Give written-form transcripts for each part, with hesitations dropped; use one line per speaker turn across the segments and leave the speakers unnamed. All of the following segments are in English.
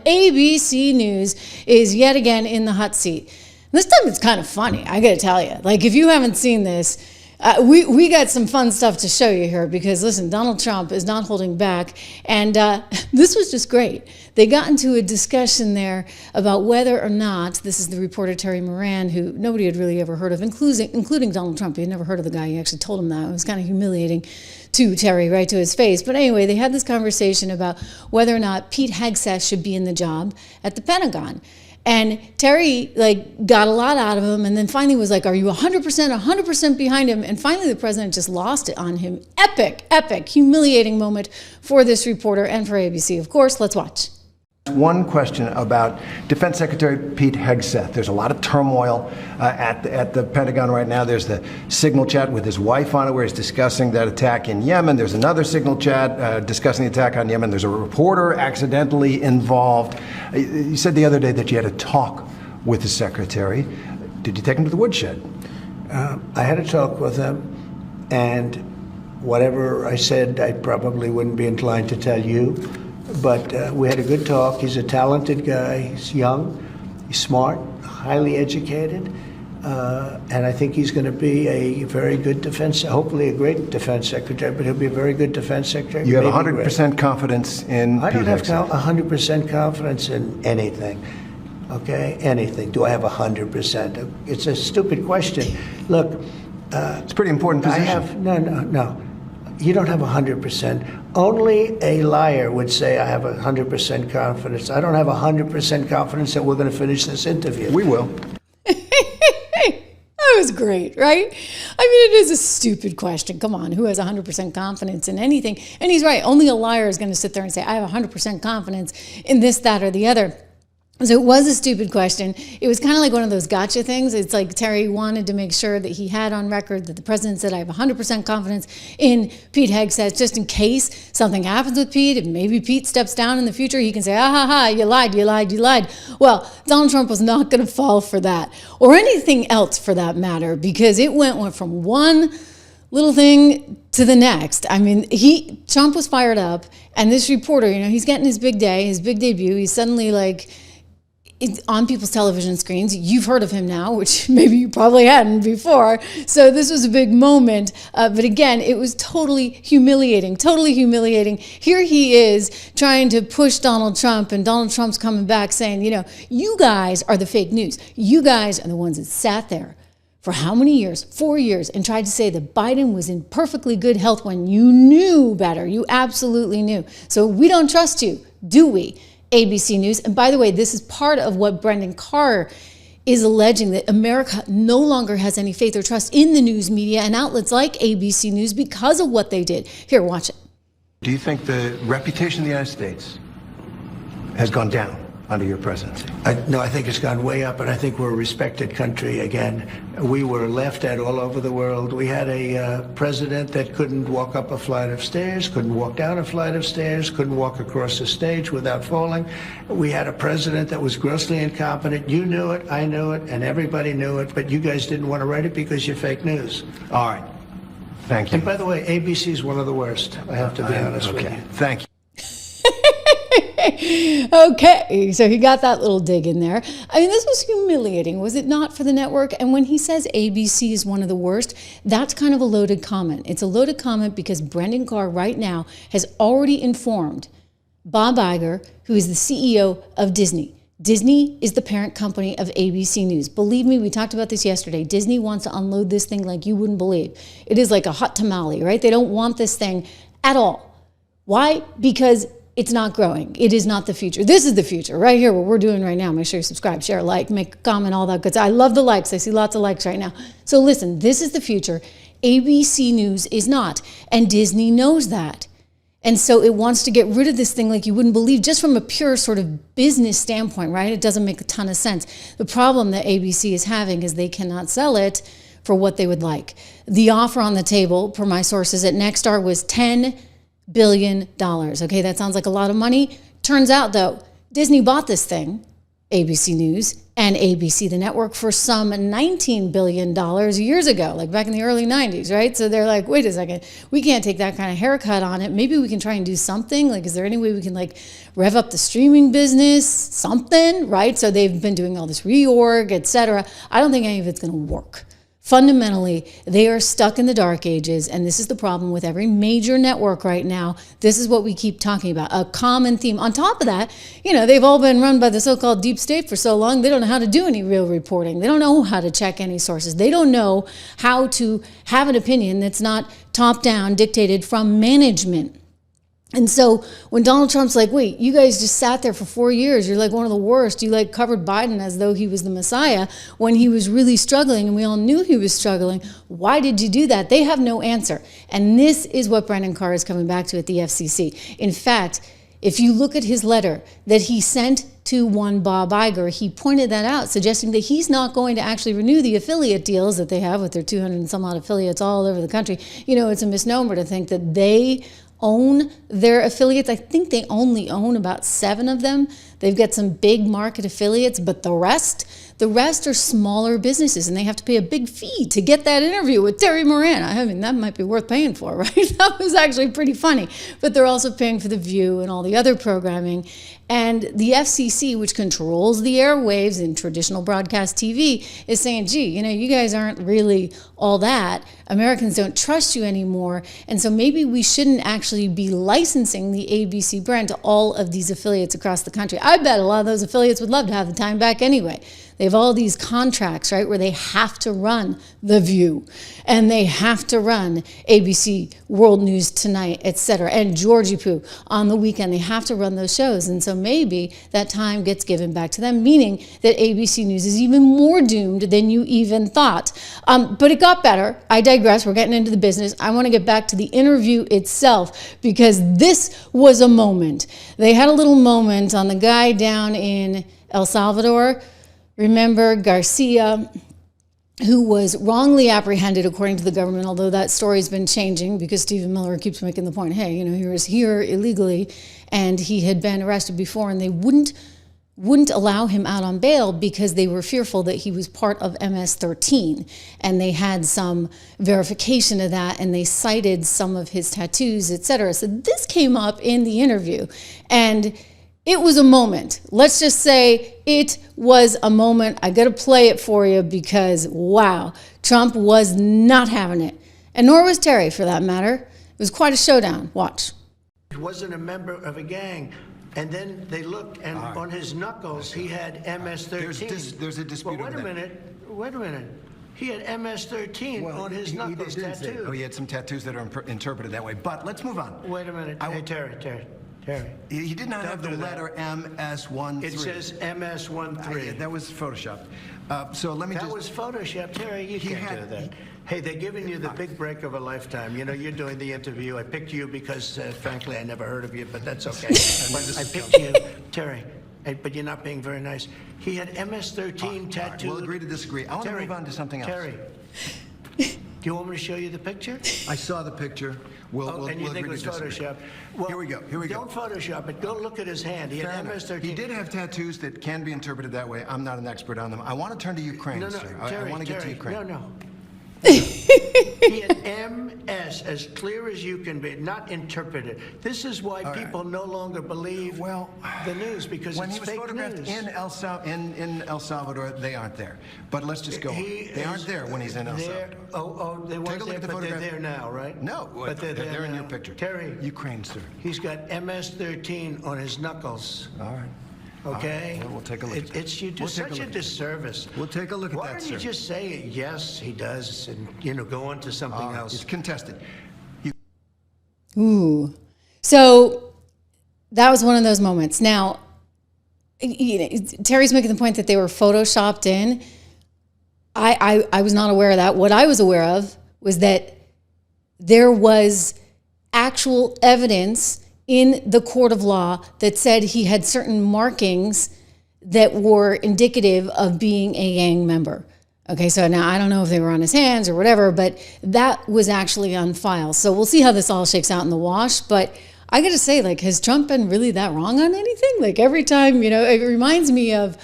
ABC News is yet again in the hot seat. This time it's kind of funny, I gotta tell you. Like, if you haven't seen this, we got some fun stuff to show you here because, listen, Donald Trump is not holding back. And this was just great. They got into a discussion there about whether or not, this is the reporter Terry Moran, who nobody had really ever heard of, including Donald Trump. He had never heard of the guy. He actually told him that. It was kind of humiliating to Terry, right to his face. But anyway, they had this conversation about whether or not Pete Hegseth should be in the job at the Pentagon. And Terry got a lot out of him, and then finally was like, are you 100% behind him? And finally the president just lost it on him. Epic, humiliating moment for this reporter and for ABC. Of course, let's watch.
One question about Defense Secretary Pete Hegseth. There's a lot of turmoil at the Pentagon right now. There's the signal chat with his wife on it where he's discussing that attack in Yemen. There's another signal chat discussing the attack on Yemen. There's a reporter accidentally involved. You said the other day that you had a talk with the secretary. Did you take him to the woodshed?
I had a talk with him, and whatever I said, I probably wouldn't be inclined to tell you. But we had a good talk. He's a talented guy. He's young. He's smart, highly educated. And I think he's going to be a very good hopefully a great defense secretary, but he'll be a very good defense secretary.
You have 100% confidence in Pete Hegseth?
I don't have 100% confidence in anything. Okay? Anything. Do I have 100%? It's a stupid question. Look.
It's a pretty important position.
No. You don't have 100%. Only a liar would say I have 100% confidence. I don't have 100% confidence that we're going to finish this interview.
We will.
That was great, right? I mean, it is a stupid question. Come on, who has 100% confidence in anything? And he's right. Only a liar is going to sit there and say, I have 100% confidence in this, that, or the other. So it was a stupid question. It was kind of like one of those gotcha things. It's like Terry wanted to make sure that he had on record that the president said, I have 100% confidence in Pete Hegseth, just in case something happens with Pete, and maybe Pete steps down in the future, he can say, you lied. Well, Donald Trump was not going to fall for that, or anything else for that matter, because it went from one little thing to the next. I mean, Trump was fired up, and this reporter, he's getting his big day, his big debut. He's suddenly on people's television screens. You've heard of him now, which maybe you probably hadn't before. So this was a big moment. But again, it was totally humiliating. Here he is trying to push Donald Trump, and Donald Trump's coming back saying, you guys are the fake news. You guys are the ones that sat there for how many years? 4 years, and tried to say that Biden was in perfectly good health when you knew better. You absolutely knew. So we don't trust you, do we? ABC News. And by the way, this is part of what Brendan Carr is alleging, that America no longer has any faith or trust in the news media and outlets like ABC News because of what they did. Here, watch it.
Do you think the reputation of the United States has gone down under your presidency?
No, I think it's gone way up, and I think we're a respected country again. We were laughed at all over the world. We had a president that couldn't walk up a flight of stairs, couldn't walk down a flight of stairs, couldn't walk across the stage without falling. We had a president that was grossly incompetent. You knew it, I knew it, and everybody knew it, but you guys didn't want to write it because you're fake news.
All right. Thank you.
And by the way, ABC is one of the worst. I have to be honest with you.
Thank you.
Okay, so he got that little dig in there. I mean, this was humiliating, was it not, for the network? And when he says ABC is one of the worst, that's kind of a loaded comment. It's a loaded comment because Brendan Carr right now has already informed Bob Iger, who is the CEO of Disney. Disney is the parent company of ABC News. Believe me, we talked about this yesterday. Disney wants to unload this thing like you wouldn't believe. It is like a hot tamale, right? They don't want this thing at all. Why? Because it's not growing. It is not the future. This is the future right here, what we're doing right now. Make sure you subscribe, share, like, make a comment, all that good stuff. I love the likes. I see lots of likes right now. So listen, this is the future. ABC News is not, and Disney knows that. And so it wants to get rid of this thing like you wouldn't believe, just from a pure sort of business standpoint, right? It doesn't make a ton of sense. The problem that ABC is having is they cannot sell it for what they would like. The offer on the table, per my sources at Nexstar, was $10 billion. Okay, that sounds like a lot of money. Turns out, though, Disney bought this thing ABC News and ABC, the network, for some $19 billion years ago, like back in the early 90s, right? So they're like, wait a second, we can't take that kind of haircut on it. Maybe we can try and do something. Like, is there any way we can like rev up the streaming business, something, right? So they've been doing all this reorg, et cetera. I don't think any of it's going to work. Fundamentally, they are stuck in the dark ages, and this is the problem with every major network right now. This is what we keep talking about, a common theme. On top of that, they've all been run by the so-called deep state for so long, they don't know how to do any real reporting. They don't know how to check any sources. They don't know how to have an opinion that's not top-down, dictated from management. And so when Donald Trump's like, wait, you guys just sat there for 4 years. You're like one of the worst. You like covered Biden as though he was the Messiah when he was really struggling, and we all knew he was struggling. Why did you do that? They have no answer. And this is what Brendan Carr is coming back to at the FCC. In fact, if you look at his letter that he sent to one Bob Iger, he pointed that out, suggesting that he's not going to actually renew the affiliate deals that they have with their 200 and some odd affiliates all over the country. It's a misnomer to think that they own their affiliates. I think they only own about 7 of them. They've got some big market affiliates, but the rest are smaller businesses, and they have to pay a big fee to get that interview with Terry Moran. I mean, that might be worth paying for, right? That was actually pretty funny. But they're also paying for The View and all the other programming. And the FCC, which controls the airwaves in traditional broadcast TV, is saying, gee, you guys aren't really all that. Americans don't trust you anymore. And so maybe we shouldn't actually be licensing the ABC brand to all of these affiliates across the country. I bet a lot of those affiliates would love to have the time back anyway. They have all these contracts, right, where they have to run The View, and they have to run ABC World News Tonight, et cetera, and Georgie Poo on the weekend. They have to run those shows. And so maybe that time gets given back to them, meaning that ABC News is even more doomed than you even thought. But it got better. I digress. We're getting into the business. I want to get back to the interview itself, because this was a moment. They had a little moment on the guy down in El Salvador. Remember Garcia, who was wrongly apprehended according to the government, although that story's been changing because Stephen Miller keeps making the point, hey, he was here illegally and he had been arrested before, and they wouldn't allow him out on bail because they were fearful that he was part of MS-13, and they had some verification of that, and they cited some of his tattoos, etc. So this came up in the interview, and it was a moment. Let's just say it was a moment. I got to play it for you because, wow, Trump was not having it. And nor was Terry, for that matter. It was quite a showdown. Watch.
He wasn't a member of a gang. And then they looked, and on his knuckles, he had MS-13.
There's a dispute
Wait a minute. He had MS-13 on his knuckles tattooed.
He had some tattoos that are interpreted that way. But let's move on.
Wait a minute. Hey, Terry.
He did not have the letter MS-13.
It says MS-13.
That was photoshopped. So let me
That was photoshopped, Terry. You can't do that. Hey, they're giving you the big break of a lifetime. You're doing the interview. I picked you because, frankly, I never heard of you, but that's okay. I picked you, Terry. But you're not being very nice. He had MS-13 tattooed.
We'll agree to disagree. I want to move on to something else.
Terry, do you want me to show you the picture?
I saw the picture.
And you think it was Photoshop? Well,
here we go.
Don't Photoshop it. Go look at his hand. He had MS-13.
He did have tattoos that can be interpreted that way. I'm not an expert on them. I want to turn to Ukraine, sir. I want to get to Ukraine.
No. He had MS, as clear as you can be, not interpreted. This is why people no longer believe the news, because
when
it's
he was
fake
photographed
news.
in El Salvador, they aren't there. But let's just go on. They aren't there when he's in El Salvador.
They weren't there, but they're there now, right?
No,
but
they're in your picture.
Terry.
Ukraine, sir.
He's got MS-13 on his knuckles.
All right.
Okay?
Well, we'll take a look at that.
You do such a disservice.
We'll take a look at that, sir.
Why don't you just say, yes, he does, and, go on to something else?
It's contested.
Ooh. So that was one of those moments. Now, Terry's making the point that they were photoshopped in. I was not aware of that. What I was aware of was that there was actual evidence in the court of law that said he had certain markings that were indicative of being a gang member. Okay, so now I don't know if they were on his hands or whatever, but that was actually on file. So we'll see how this all shakes out in the wash. But I got to say, has Trump been really that wrong on anything? Every time, it reminds me of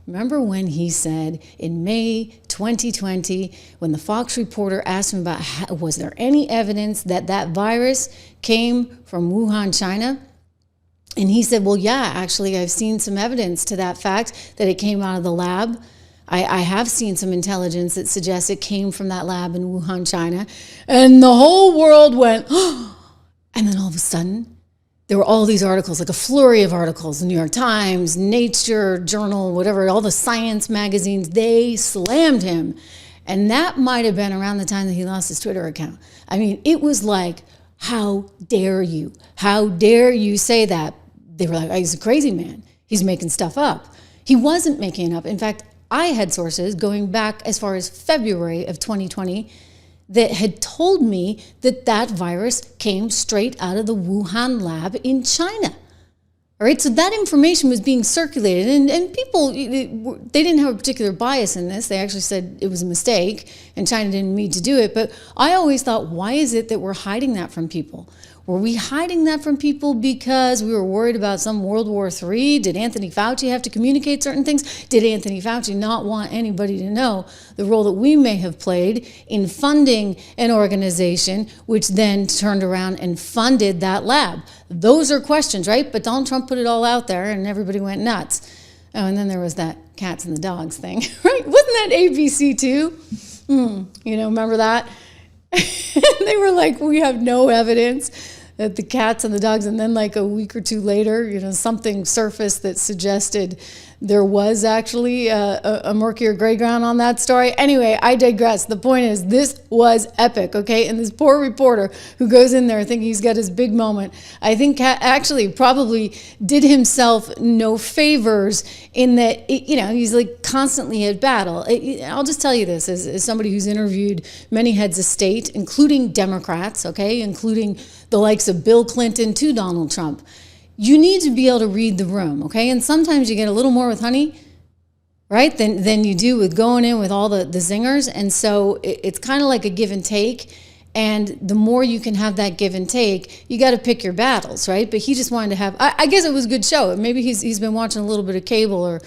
Remember when he said in May 2020, when the Fox reporter asked him about was there any evidence that that virus came from Wuhan, China? And he said, well, yeah, actually, I've seen some evidence to that fact that it came out of the lab. I have seen some intelligence that suggests it came from that lab in Wuhan, China. And the whole world went, oh. And then all of a sudden, there were all these articles, like a flurry of articles, the New York Times, Nature, Journal, whatever, all the science magazines, they slammed him. And that might have been around the time that he lost his Twitter account. I mean, it was like, how dare you? How dare you say that? They were like, oh, he's a crazy man. He's making stuff up. He wasn't making it up. In fact, I had sources going back as far as February of 2020 that had told me that that virus came straight out of the Wuhan lab in China. All right, so that information was being circulated, and people, they didn't have a particular bias in this. They actually said it was a mistake, and China didn't mean to do it. But I always thought, why is it that we're hiding that from people? Were we hiding that from people because we were worried about some World War III? Did Anthony Fauci have to communicate certain things? Did Anthony Fauci not want anybody to know the role that we may have played in funding an organization which then turned around and funded that lab? Those are questions, right? But Donald Trump put it all out there and everybody went nuts. Oh, and then there was that cats and the dogs thing, right? Wasn't that ABC too? Remember that? They were like, we have no evidence that the cats and the dogs, and then like a week or two later, something surfaced that suggested there was actually a murkier gray ground on that story. Anyway, I digress. The point is, this was epic, okay? And this poor reporter who goes in there thinking he's got his big moment, I think actually probably did himself no favors in that, he's like constantly at battle. I'll just tell you this, as somebody who's interviewed many heads of state, including Democrats, okay, including the likes of Bill Clinton to Donald Trump. You need to be able to read the room, okay? And sometimes you get a little more with honey, right, than you do with going in with all the zingers. And so it's kind of like a give and take. And the more you can have that give and take, you got to pick your battles, right? But he just wanted to have, I guess it was a good show. Maybe he's been watching a little bit of cable or,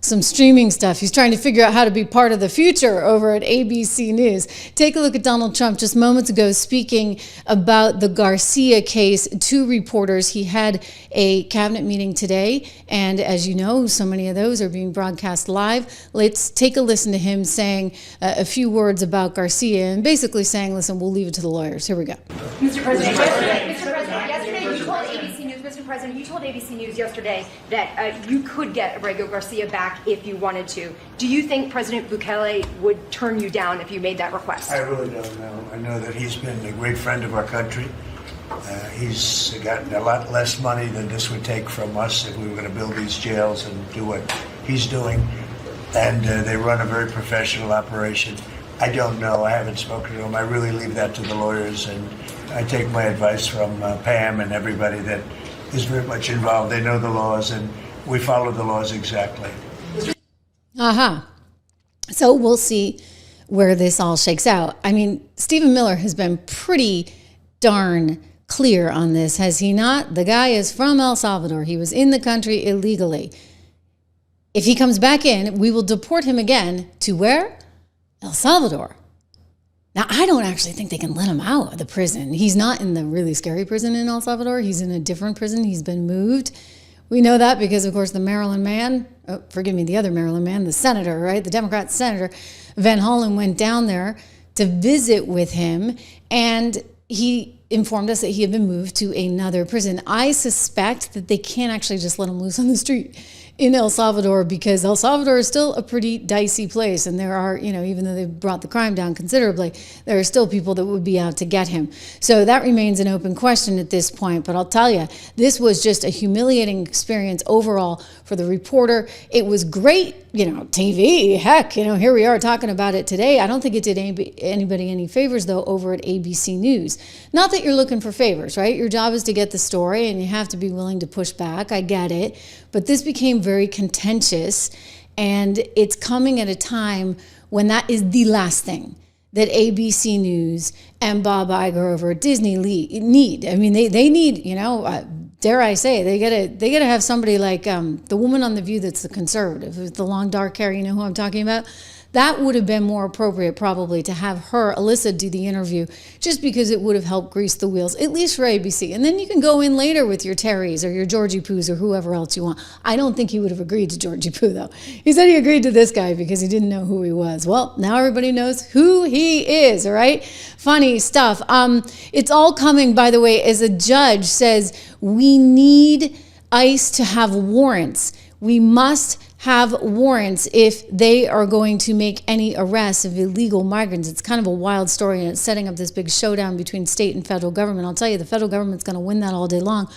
some streaming stuff. He's trying to figure out how to be part of the future over at ABC News. Take a look at Donald Trump just moments ago speaking about the Garcia case to reporters. He had a cabinet meeting today, and as you know, so many of those are being broadcast live. Let's take a listen to him saying a few words about Garcia and basically saying, listen, we'll leave it to the lawyers. Here we go.
Mr. President, yesterday you told ABC News, Mr. President, you told ABC News yesterday that you could get Abrego Garcia back if you wanted to. Do you think President Bukele would turn you down if you made that request?
I really don't know. I know that he's been a great friend of our country. He's gotten a lot less money than this would take from us if we were going to build these jails and do what he's doing. And they run a very professional operation. I don't know. I haven't spoken to him. I really leave that to the lawyers, and I take my advice from Pam and everybody that is very much involved. They know the laws, and we follow the laws exactly.
So we'll see where this all shakes out. I mean, Stephen Miller has been pretty darn clear on this, has he not? The guy is from El Salvador. He was in the country illegally. If he comes back in, we will deport him again to where? El Salvador. Now, I don't actually think they can let him out of the prison. He's not in the really scary prison in El Salvador. He's in a different prison. He's been moved. We know that because, of course, the Maryland man, the other Maryland man, the senator, right? The Democrat senator, Van Hollen, went down there to visit with him, and he informed us that he had been moved to another prison. I suspect that they can't actually just let him loose on the street in El Salvador, because El Salvador is still a pretty dicey place, and there are, even though they've brought the crime down considerably, there are still people that would be out to get him. So that remains an open question at this point, but I'll tell you, this was just a humiliating experience overall for the reporter. It was great, TV, heck, here we are talking about it today. I don't think it did anybody any favors, though, over at ABC News. Not that you're looking for favors, right? Your job is to get the story, and you have to be willing to push back. I get it. But this became very contentious, and it's coming at a time when that is the last thing that ABC News and Bob Iger over at Disney need. I mean, they need, dare I say, they gotta have somebody like the woman on The View that's the conservative, with the long dark hair. You know who I'm talking about? That would have been more appropriate probably to have her, Alyssa, do the interview, just because it would have helped grease the wheels, at least for ABC. And then you can go in later with your Terrys or your Georgie Poos or whoever else you want. I don't think he would have agreed to Georgie Poo, though. He said he agreed to this guy because he didn't know who he was. Well, now everybody knows who he is, all right? Funny stuff. It's all coming, by the way, as a judge says, we need ICE to have warrants. We must have warrants if they are going to make any arrests of illegal migrants. It's kind of a wild story, and it's setting up this big showdown between state and federal government. I'll tell you, the federal government's going to win that all day long.